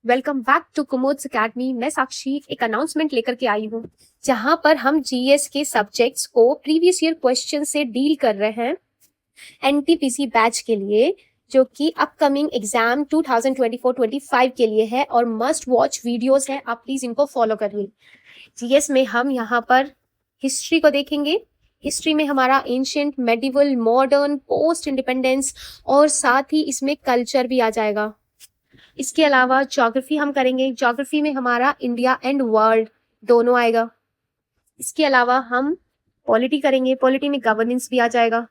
Welcome back to Kumod's academy. मैं साक्षी एक announcement लेकर के आई हूँ जहां पर हम जीएस के सब्जेक्ट्स को प्रीवियस ईयर क्वेश्चन से डील कर रहे हैं एनटीपीसी बैच के लिए, जो कि अपकमिंग एग्जाम 2024-25 के लिए है और मस्ट वॉच वीडियोस हैं। आप प्लीज इनको फॉलो करिए। जीएस में हम यहाँ पर हिस्ट्री को देखेंगे। हिस्ट्री में हमारा ancient, medieval, modern, post independence और साथ ही इसमें कल्चर भी आ जाएगा। इसके अलावा ज्योग्राफी हम करेंगे। ज्योग्राफी में हमारा इंडिया एंड वर्ल्ड दोनों आएगा। इसके अलावा हम पॉलिटी करेंगे। पॉलिटी में गवर्नेंस भी आ जाएगा।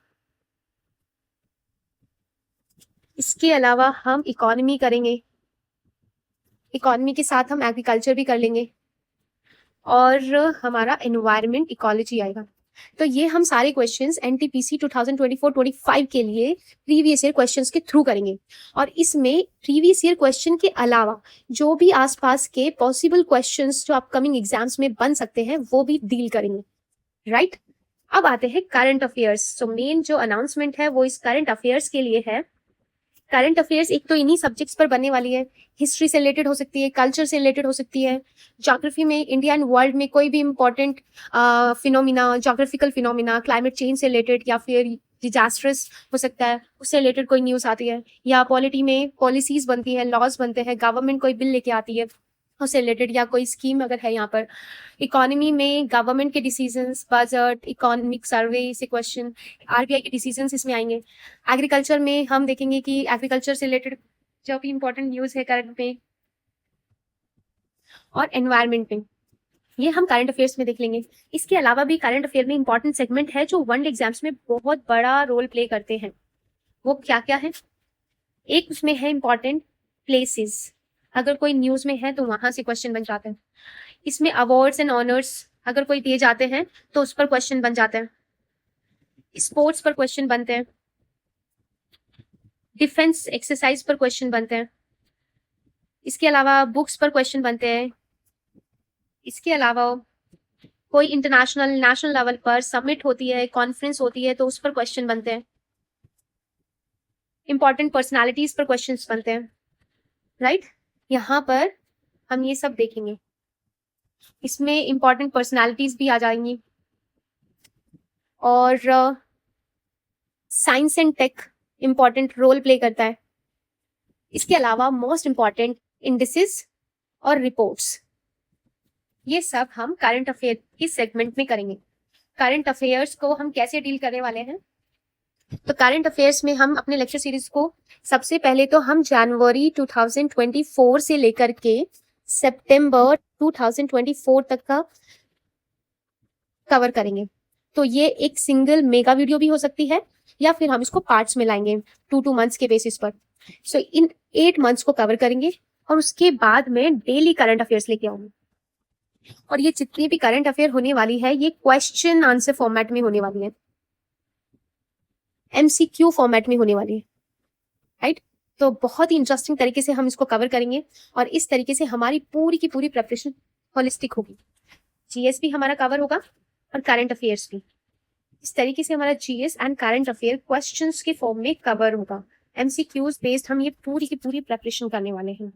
इसके अलावा हम इकोनॉमी करेंगे। इकोनॉमी के साथ हम एग्रीकल्चर भी कर लेंगे और हमारा एनवायरमेंट इकोलॉजी आएगा। तो ये हम सारे क्वेश्चंस एनटीपीसी 2024-25 के लिए प्रीवियस ईयर क्वेश्चंस के थ्रू करेंगे और इसमें प्रीवियस ईयर क्वेश्चन के अलावा जो भी आसपास के पॉसिबल क्वेश्चंस जो अपकमिंग एग्जाम्स में बन सकते हैं वो भी डील करेंगे। राइट, अब आते हैं करंट अफेयर्स। तो मेन जो अनाउंसमेंट है वो इस करंट अफेयर्स के लिए है। करंट अफेयर्स एक तो इन्हीं सब्जेक्ट्स पर बनने वाली है। हिस्ट्री से रिलेटेड हो सकती है, कल्चर से रिलेटेड हो सकती है, ज्योग्राफी में इंडिया एंड वर्ल्ड में कोई भी important phenomena, geographical phenomena, climate change से रिलेटेड या फिर डिजास्टर्स हो सकता है, उससे रिलेटेड कोई न्यूज आती है, या पॉलिटी में पॉलिसीज बनती है, लॉज बनते हैं, गवर्नमेंट कोई बिल लेके आती है उससे रिलेटेड, या कोई स्कीम अगर है यहाँ पर। इकोनॉमी में गवर्नमेंट के डिसीजंस, बजट, इकोनॉमिक सर्वे से क्वेश्चन, आरबीआई के डिसीजंस इसमें आएंगे। एग्रीकल्चर में हम देखेंगे कि एग्रीकल्चर से रिलेटेड जो भी इंपॉर्टेंट न्यूज है करंट में, और एनवायरमेंट में ये हम करंट अफेयर्स में देख लेंगे। इसके अलावा भी करंट अफेयर में इंपॉर्टेंट सेगमेंट है जो वन एग्जाम्स में बहुत बड़ा रोल प्ले करते हैं। वो क्या क्या है? एक उसमें है इंपॉर्टेंट प्लेसेस। अगर कोई न्यूज में है तो वहां से क्वेश्चन बन जाते हैं। इसमें अवार्ड्स एंड ऑनर्स अगर कोई दिए जाते हैं तो उस पर क्वेश्चन बन जाते हैं। स्पोर्ट्स पर क्वेश्चन बनते हैं। डिफेंस एक्सरसाइज पर क्वेश्चन बनते हैं। इसके अलावा बुक्स पर क्वेश्चन बनते हैं। इसके अलावा कोई इंटरनेशनल, नेशनल लेवल पर समिट होती है, कॉन्फ्रेंस होती है तो उस पर क्वेश्चन बनते हैं। इंपॉर्टेंट पर्सनालिटीज पर क्वेश्चंस बनते हैं। राइट, यहाँ पर हम ये सब देखेंगे। इसमें इंपॉर्टेंट पर्सनालिटीज भी आ जाएंगी और science and tech important role play करता है। इसके अलावा मोस्ट इंपॉर्टेंट इंडिसेस और रिपोर्ट्स, ये सब हम करंट अफेयर की सेगमेंट में करेंगे। करंट अफेयर्स को हम कैसे डील करने वाले हैं? तो करंट अफेयर्स में हम अपने लेक्चर सीरीज को सबसे पहले तो हम जनवरी 2024 से लेकर के सितंबर 2024 तक का कवर करेंगे। तो ये एक सिंगल मेगा वीडियो भी हो सकती है या फिर हम इसको पार्ट्स में लाएंगे 2 मंथ्स के बेसिस पर। सो इन 8 मंथ्स को कवर करेंगे और उसके बाद में डेली करंट अफेयर्स लेके आऊंगी। और ये जितनी भी करंट अफेयर होने वाली है ये क्वेश्चन आंसर फॉर्मेट में होने वाली है, एमसीक्यू फॉर्मेट में होने वाली है। राइट, तो बहुत ही इंटरेस्टिंग तरीके से हम इसको कवर करेंगे और इस तरीके से हमारी पूरी की पूरी प्रिपरेशन होलिस्टिक होगी। जीएस भी हमारा कवर होगा और करंट अफेयर्स भी। इस तरीके से हमारा GS and current affair questions के फॉर्म में कवर होगा। एमसीक्यूज बेस्ड हम ये पूरी की पूरी प्रिपरेशन करने वाले हैं।